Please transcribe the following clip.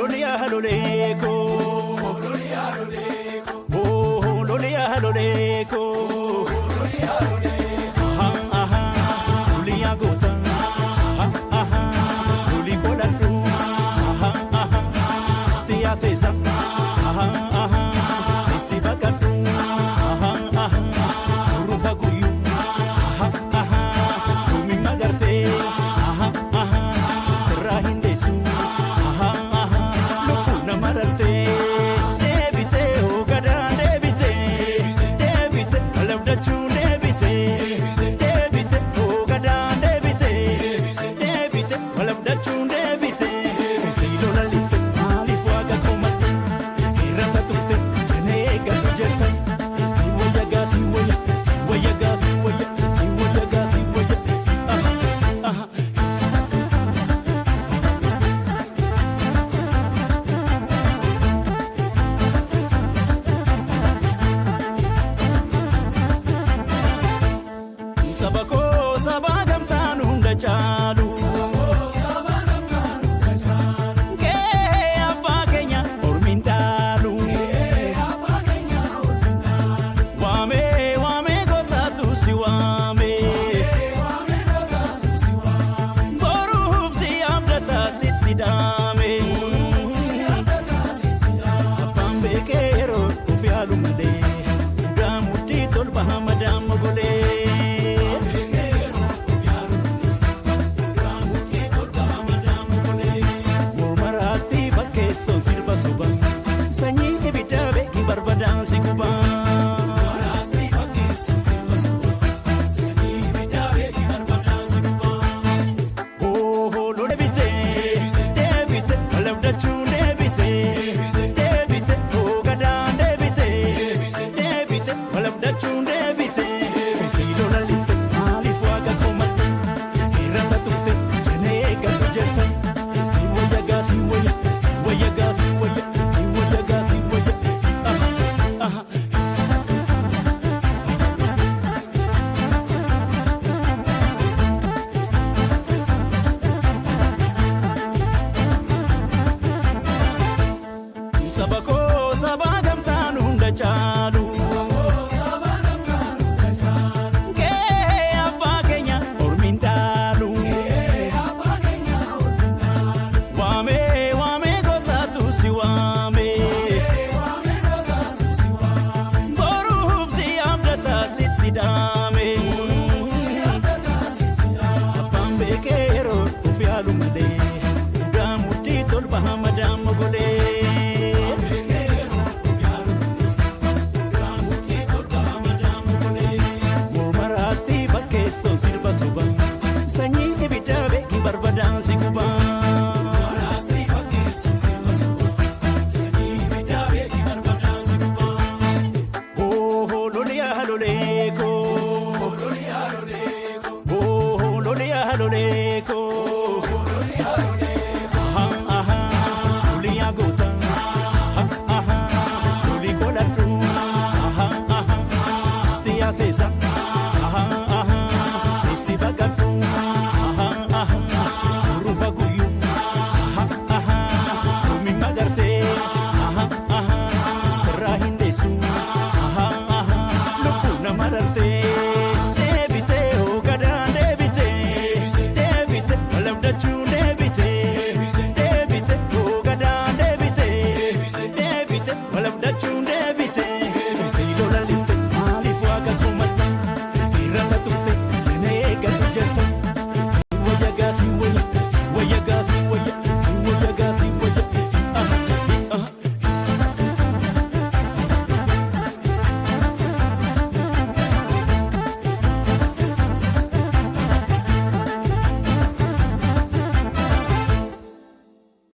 lolia haloleko, oh lolia haloleko, aha aha, lolia gota, aha aha, loli kolatu, aha aha, tia sesa, aha aha, isi bakatu, aha aha, rufa kuyu, aha aha, lumi magarte, aha aha, rahindesu. Sabako sabagam tanun dachalu ke apa Kenya ormindalu wame wame gota tu siwame boruf si amdata sitidame pambe kero ufialu made udamuti tol bahamadam gole so sirba soba sanyi ebidabe ki barbadan sikuba rasti fake so sirba soba sanyi ebidabe ki barbadan sikuba oh oh lo debite debite alabda chu debite debite oh gadan debite debite alabda chu debite lo la lite ali fuaga komat irata tutte jene galu jeta iwoya gasi woya waya gazi waya aha sabako sabagam tanun dachalu ke apa Kenya ormindalu wame siwame boruf si amdata sitidame pambe kero ufialu made udamuti tol bahamadam gole